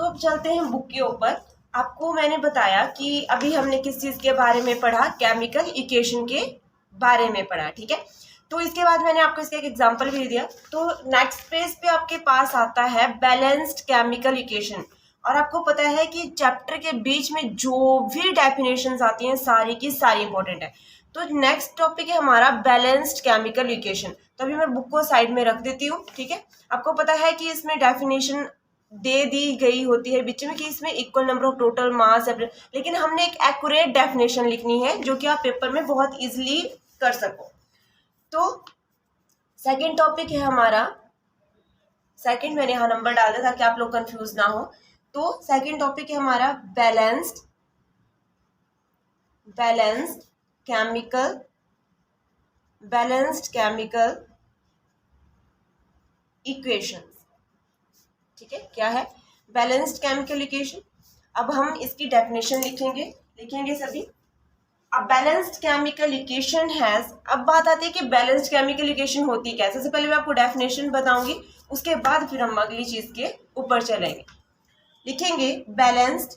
तो अब चलते हैं बुक के ऊपर। आपको मैंने बताया कि अभी हमने किस चीज़ के बारे में पढ़ा, केमिकल इक्वेशन के बारे में पढ़ा, ठीक है। तो इसके बाद मैंने आपको इसका एक एग्जांपल भी दिया। तो नेक्स्ट पेज पे आपके पास आता है बैलेंस्ड केमिकल इक्वेशन। और आपको पता है कि चैप्टर के बीच में जो भी डेफिनेशंस आती हैं सारी की सारी इंपॉर्टेंट है। तो नेक्स्ट टॉपिक है हमारा बैलेंस्ड केमिकल इक्वेशन। तो अभी मैं बुक को साइड में रख देती हूँ, ठीक है। आपको पता है कि इसमें डेफिनेशन दे दी गई होती है बीच में कि इसमें equal number of total mass, लेकिन हमने एक एक्यूरेट डेफिनेशन लिखनी है जो कि आप पेपर में बहुत इजीली कर सको। तो सेकंड टॉपिक है हमारा, सेकंड मैंने यहाँ नंबर डाल दिया ताकि आप लोग कंफ्यूज ना हो। तो सेकंड टॉपिक है हमारा बैलेंस्ड केमिकल इक्वेशंस, ठीक है। क्या है बैलेंस्ड केमिकल इक्वेशन? अब हम इसकी डेफिनेशन लिखेंगे सभी। अब बैलेंस्ड केमिकल इक्वेशन हैज, अब बात आती है कि बैलेंस्ड केमिकल इक्वेशन होती क्या है। सबसे पहले मैं आपको डेफिनेशन बताऊंगी, उसके बाद फिर हम अगली चीज के ऊपर चलेंगे। लिखेंगे बैलेंस्ड,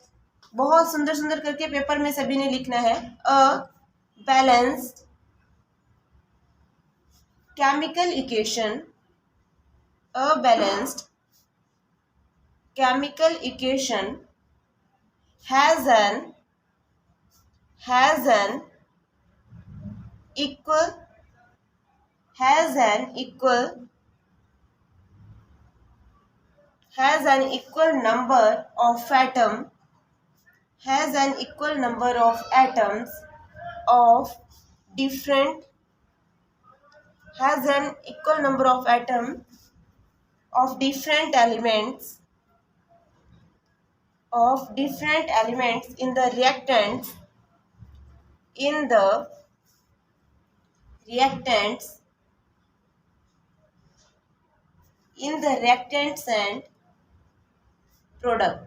बहुत सुंदर सुंदर करके पेपर में सभी ने लिखना है। A balanced chemical equation, a balanced chemical equation has an equal number of atoms of different elements in the reactants and product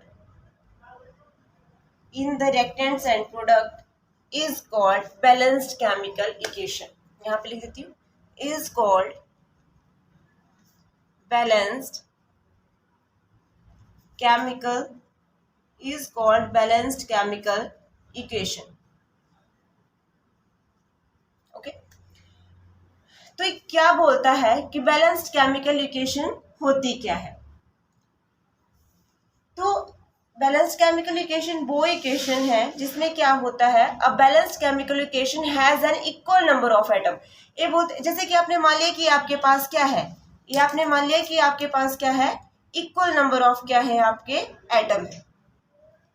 is called balanced chemical equation। यहाँ पे लिख देती हूँ, is called balanced chemical equation। Okay, तो ये क्या बोलता है कि बैलेंस्ड केमिकल इक्वेशन होती क्या है? तो बैलेंस्ड केमिकल इक्वेशन वो इक्वेशन है जिसमें क्या होता है, a balanced chemical equation has an equal number of atom. ये बोलते, जैसे कि आपने मान लिया कि आपके पास क्या है, ये आपने मान लिया कि आपके पास क्या है, इक्वल नंबर ऑफ क्या है, आपके एटम है।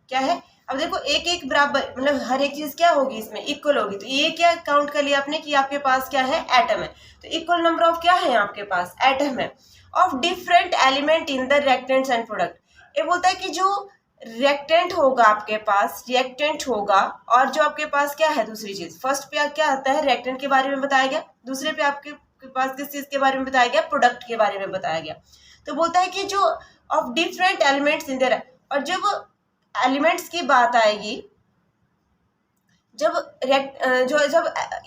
क्या है? अब देखो एक एक बराबर, मतलब हर एक चीज क्या होगी इसमें इक्वल होगी। तो ये क्या काउंट कर लिया आपने कि आपके पास क्या है, एटम है। तो इक्वल नंबर ऑफ क्या है आपके पास, एटम है, of different element in the reactants and product. ये बोलता है कि जो रिएक्टेंट होगा आपके पास, रिएक्टेंट होगा, और जो आपके पास क्या है दूसरी चीज, फर्स्ट पे क्या आता है, रिएक्टेंट के बारे में बताया गया, दूसरे पे आपके पास किस चीज के बारे में बताया गया, प्रोडक्ट के बारे में बताया गया। तो बोलता है कि जो of different elements in their, और जब एलिमेंट्स की बात आएगी, जब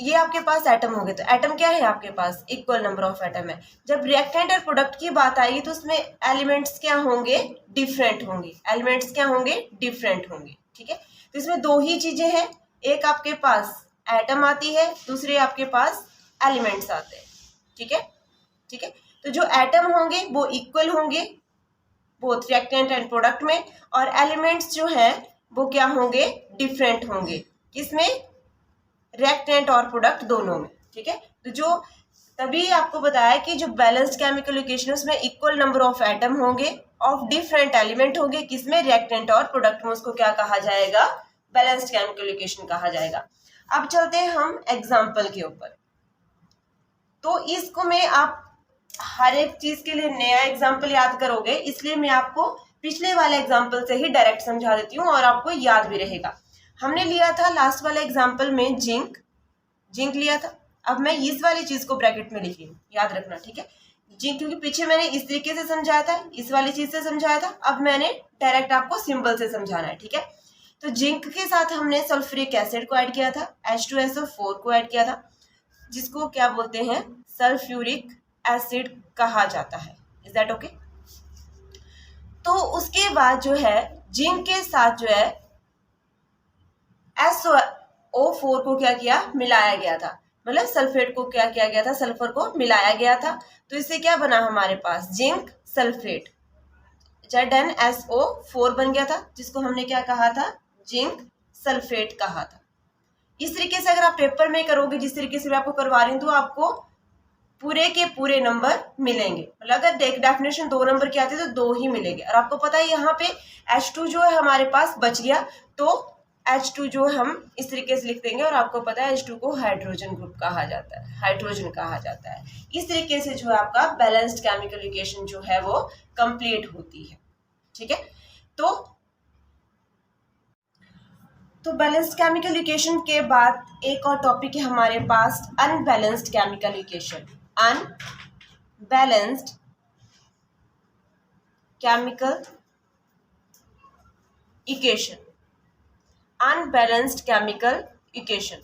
ये आपके पास एटम होंगे, तो एटम क्या है आपके पास, इक्वल नंबर ऑफ एटम है। जब रिएक्टेंट और प्रोडक्ट की बात आएगी तो उसमें एलिमेंट्स क्या होंगे, डिफरेंट होंगे, एलिमेंट्स क्या होंगे, डिफरेंट होंगे, ठीक है। तो इसमें दो ही चीजें हैं, एक आपके पास एटम आती है, दूसरे आपके पास एलिमेंट्स आते हैं, ठीक है, ठीक है। तो जो एटम होंगे वो इक्वल होंगे बोथ रिएक्टेंट एंड प्रोडक्ट में, और एलिमेंट्स जो हैं वो क्या होंगे, डिफरेंट होंगे, किसमें, रिएक्टेंट और प्रोडक्ट दोनों में, ठीक है। तो जो तभी आपको बताया कि जो बैलेंस्ड केमिकल इक्वेशन है उसमें इक्वल नंबर ऑफ एटम होंगे, ऑफ डिफरेंट एलिमेंट होंगे, किसमें, रिएक्टेंट और प्रोडक्ट में, उसको क्या कहा जाएगा, बैलेंस्ड केमिकल इक्वेशन कहा जाएगा। अब चलते हैं हम एग्जाम्पल के ऊपर। तो इसको में आप हर एक चीज के लिए नया एग्जाम्पल याद करोगे, इसलिए मैं आपको पिछले वाले एग्जाम्पल से ही डायरेक्ट समझा देती हूँ और आपको याद भी रहेगा। हमने लिया था लास्ट वाले एग्जाम्पल में जिंक लिया था। अब मैं इस वाली चीज को ब्रैकेट में लिखी हूँ, याद रखना, ठीक है। जिंक, क्योंकि पीछे मैंने इस तरीके से समझाया था, इस वाली चीज से समझाया था, अब मैंने डायरेक्ट आपको सिंबल से समझाना है, ठीक है। तो जिंक के साथ हमने सल्फ्यूरिक एसिड को ऐड किया था, H2SO4 को ऐड किया था, जिसको क्या बोलते हैं, सल्फ्यूरिक एसिड कहा जाता है। Is that okay? तो उसके बाद जो है जिंक के साथ जो है SO4 को क्या किया, मिलाया गया था, मतलब सल्फेट को क्या किया गया था, सल्फर को मिलाया गया था। तो इससे क्या बना हमारे पास, जिंक सल्फेट, ZnSO4 बन गया था, जिसको हमने क्या कहा था, जिंक सल्फेट कहा था। इस तरीके से अगर आप पेपर में करोगे, जिस तरीके से मैं आपको करवा रही हूँ, तो आपको पूरे के पूरे नंबर मिलेंगे। मतलब अगर डेफिनेशन 2 नंबर की आती है तो 2 ही मिलेंगे। और आपको पता है यहाँ पे H2 जो है हमारे पास बच गया, तो H2 जो हम इस तरीके से लिख देंगे, और आपको पता है H2 को हाइड्रोजन ग्रुप कहा जाता है, हाइड्रोजन कहा जाता है। इस तरीके से जो है आपका बैलेंस्ड केमिकल इक्वेशन जो है वो कंप्लीट होती है। ठीक है, तो बैलेंस्ड केमिकल इक्वेशन के बाद एक और टॉपिक है हमारे पास, unbalanced chemical equation. Unbalanced chemical equation, unbalanced chemical equation.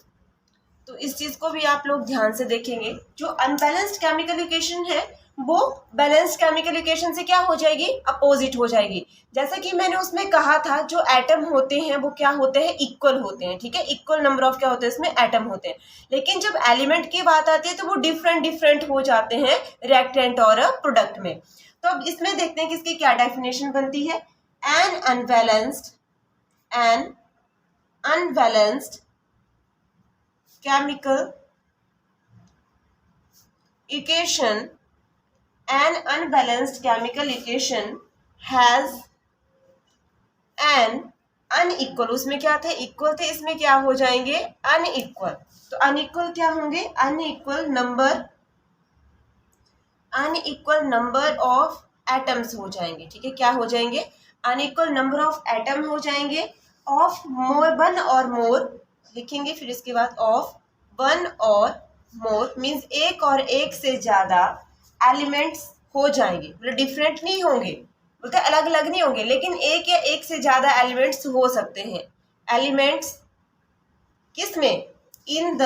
तो इस चीज को भी आप लोग ध्यान से देखेंगे। जो अनबैलेंस्ड केमिकल इक्वेशन है वो बैलेंस्ड केमिकल इक्वेशन से क्या हो जाएगी, अपोजिट हो जाएगी। जैसा कि मैंने उसमें कहा था, जो एटम होते हैं वो क्या होते हैं, इक्वल होते हैं। ठीक है, इक्वल नंबर ऑफ क्या होते हैं, इसमें एटम होते हैं। लेकिन जब एलिमेंट की बात आती है तो वो डिफरेंट हो जाते हैं रिएक्टेंट और प्रोडक्ट में। तो अब इसमें देखते हैं कि इसकी क्या डेफिनेशन बनती है। N unbalanced chemical equation, an unbalanced chemical equation has an unequal, उसमें क्या थे, इक्वल थे, इसमें क्या हो जाएंगे, अनइक्वल। तो अनइक्वल क्या होंगे, अनइक्वल नंबर ऑफ एटम्स हो जाएंगे। ठीक है, क्या हो जाएंगे, अनइक्वल नंबर ऑफ एटम हो जाएंगे, ऑफ वन और मोर लिखेंगे, फिर इसके बाद ऑफ वन और मोर मीन्स एक और एक से ज्यादा एलिमेंट्स हो जाएंगे। मतलब डिफरेंट नहीं होंगे, बोलते अलग अलग नहीं होंगे, लेकिन एक या एक से ज्यादा एलिमेंट्स हो सकते हैं। एलिमेंट्स किसमें, in the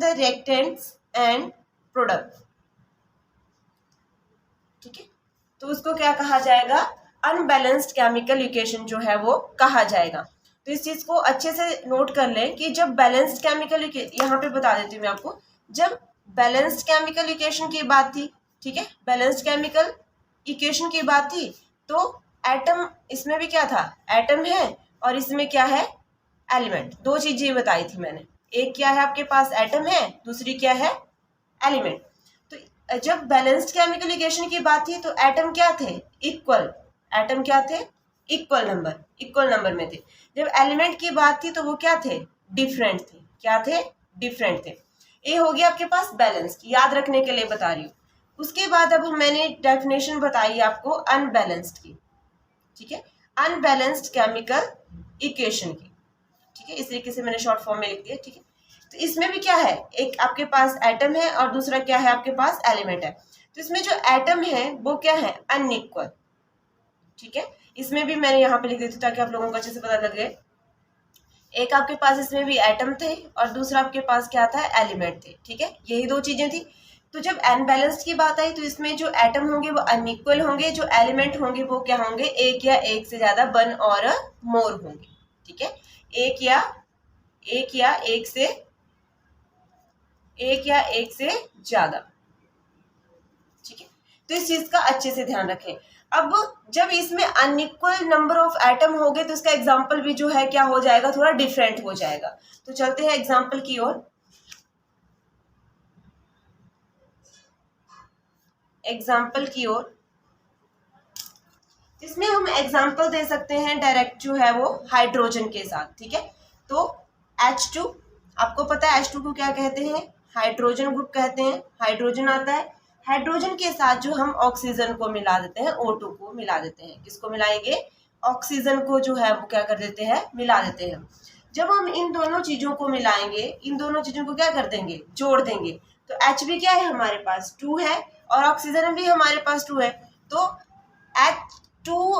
reactants and product. ठीक है, तो उसको क्या कहा जाएगा, अनबैलेंस्ड केमिकल इक्वेशन जो है वो कहा जाएगा। तो इस चीज को अच्छे से नोट कर लें कि जब बैलेंस्ड केमिकल, यहाँ पे बता देती हूँ मैं आपको, जब बैलेंस्ड केमिकल इक्वेशन की बात थी, ठीक है, बैलेंस्ड केमिकल इक्वेशन की बात थी, तो एटम, इसमें भी क्या था, एटम है, और इसमें क्या है, एलिमेंट। 2 चीजें बताई थी मैंने, एक क्या है आपके पास एटम है, दूसरी क्या है, एलिमेंट। तो जब बैलेंस्ड केमिकल इक्वेशन की बात थी तो एटम क्या थे, इक्वल, एटम क्या थे, इक्वल नंबर में थे। जब एलिमेंट की बात थी तो वो क्या थे, डिफरेंट थे। क्या थे, डिफरेंट थे। ये हो गया आपके पास बैलेंस, याद रखने के लिए बता रही हूँ। उसके बाद अब मैंने डेफिनेशन बताई आपको अनबैलेंस्ड की। ठीक है, अनबैलेंस्ड केमिकल इक्वेशन की। ठीक है, इस तरीके से मैंने शॉर्ट फॉर्म में लिख दिया। ठीक है, तो इसमें भी क्या है, एक आपके पास एटम है और दूसरा क्या है, आपके पास एलिमेंट है। तो इसमें जो एटम है वो क्या है, अनइक्वल। ठीक है, इसमें भी मैंने यहाँ पे लिख देती ताकि आप लोगों को अच्छे से पता लगे। एक आपके पास इसमें भी एटम थे और दूसरा आपके पास क्या था, एलिमेंट थे। ठीक है, यही 2 चीजें थी। तो जब अनबैलेंस्ड की बात आई तो इसमें जो एटम होंगे वो अनइक्वल होंगे, जो एलिमेंट होंगे वो क्या होंगे, एक या एक से ज्यादा, वन और मोर होंगे। ठीक है, एक या एक से ज्यादा। ठीक है, तो इस चीज का अच्छे से ध्यान रखें। अब जब इसमें अनइक्वल नंबर ऑफ एटम हो गए तो इसका एग्जाम्पल भी जो है क्या हो जाएगा, थोड़ा डिफरेंट हो जाएगा। तो चलते हैं एग्जाम्पल की ओर। इसमें हम एग्जाम्पल दे सकते हैं डायरेक्ट जो है वो हाइड्रोजन के साथ। ठीक है, तो H2, आपको पता है H2 को क्या कहते हैं, हाइड्रोजन ग्रुप कहते हैं। हाइड्रोजन आता है, हाइड्रोजन के साथ जो हम ऑक्सीजन को मिला देते हैं, O2 को मिला देते हैं। किसको मिलाएंगे, ऑक्सीजन को जो है वो क्या कर देते हैं, मिला देते हैं। जब हम इन दोनों चीजों को मिलाएंगे, इन दोनों चीजों को क्या कर देंगे, जोड़ देंगे। तो H भी क्या है हमारे पास, 2 है, और ऑक्सीजन भी हमारे पास 2 है। तो तो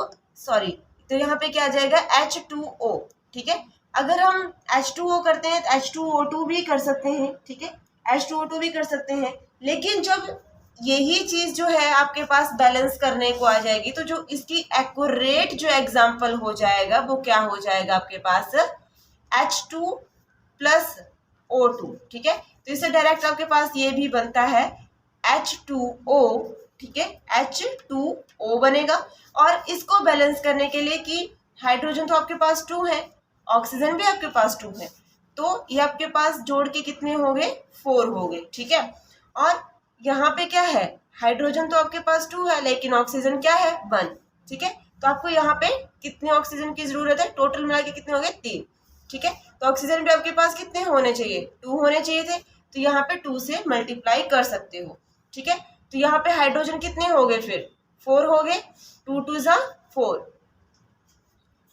यहाँ पे क्या आ जाएगा, H2O। ठीक है, अगर हम H2O करते हैं तो H2O2 भी कर सकते हैं। ठीक है, H2O2 भी कर सकते हैं। लेकिन जब यही चीज जो है आपके पास बैलेंस करने को आ जाएगी। तो जो इसकी एक्यूरेट जो एग्जाम्पल हो जाएगा वो क्या हो जाएगा आपके पास, H2 प्लस O2, ठीक है। तो इससे डायरेक्ट आपके पास ये भी बनता है H2O, ठीक है, H2O बनेगा। और इसको बैलेंस करने के लिए कि हाइड्रोजन तो आपके पास 2 है, ऑक्सीजन भी आपके पास 2 है, तो ये आपके पास जोड़ के कितने हो गए, 4 हो गए, ठीक है। और यहाँ पे क्या है, हाइड्रोजन तो आपके पास 2 है लेकिन ऑक्सीजन क्या है, 1, ठीक है। तो आपको यहाँ पे कितने ऑक्सीजन की जरूरत है, टोटल मिला के कितने हो गए, 3, ठीक है। तो ऑक्सीजन भी आपके पास कितने होने चाहिए, 2 होने चाहिए थे, तो यहाँ पे 2 से मल्टीप्लाई कर सकते हो, ठीक है। तो यहाँ पे हाइड्रोजन कितने हो गए, फिर 4 हो गए, 2 2 जा 4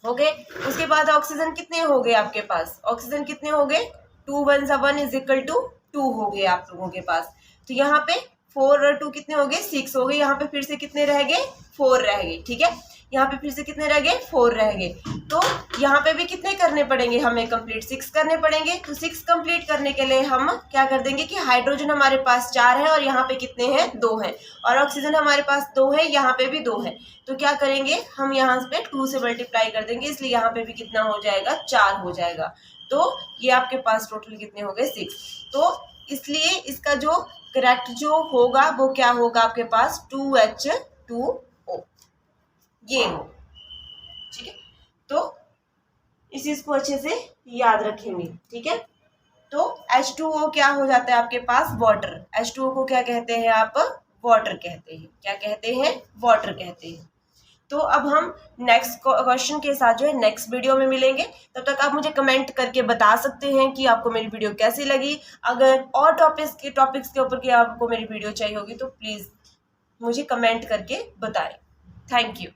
हो गए। उसके बाद ऑक्सीजन कितने हो गए आपके पास, ऑक्सीजन कितने हो गए, 2 1 जा 1 इज इक्वल टू 2 हो गए आप लोगों के पास। तो यहाँ पे 4 और 2 कितने हो गए, 6 हो गए। यहाँ पे फिर से कितने रह गए, 4 रह गए, ठीक है। यहाँ पे फिर से कितने रह गए, 4 रह गए। तो यहाँ पे भी कितने करने पड़ेंगे हमें, कंप्लीट 6 करने पड़ेंगे। तो 6 कंप्लीट करने के लिए हम क्या कर देंगे कि हाइड्रोजन हमारे पास 4 है और यहाँ पे कितने हैं, 2 है, और ऑक्सीजन हमारे पास 2 है, यहाँ पे भी 2 है। तो क्या करेंगे हम, यहाँ पे 2 से मल्टीप्लाई कर देंगे, इसलिए यहाँ पे भी कितना हो जाएगा, 4 हो जाएगा। तो ये आपके पास टोटल कितने हो गए, 6। तो इसलिए इसका जो करेक्ट जो होगा वो क्या होगा आपके पास, 2H2O, ये हो, ठीक है। तो इस चीज को अच्छे से याद रखेंगे, ठीक है। तो H2O क्या हो जाता है आपके पास, वाटर। H2O को क्या कहते हैं आप, वाटर कहते हैं। क्या कहते हैं, वाटर कहते हैं। तो अब हम नेक्स्ट क्वेश्चन के साथ जो है नेक्स्ट वीडियो में मिलेंगे। तब तक आप मुझे कमेंट करके बता सकते हैं कि आपको मेरी वीडियो कैसी लगी। अगर और टॉपिक्स के ऊपर की आपको मेरी वीडियो चाहिए होगी तो प्लीज़ मुझे कमेंट करके बताएं। Thank you.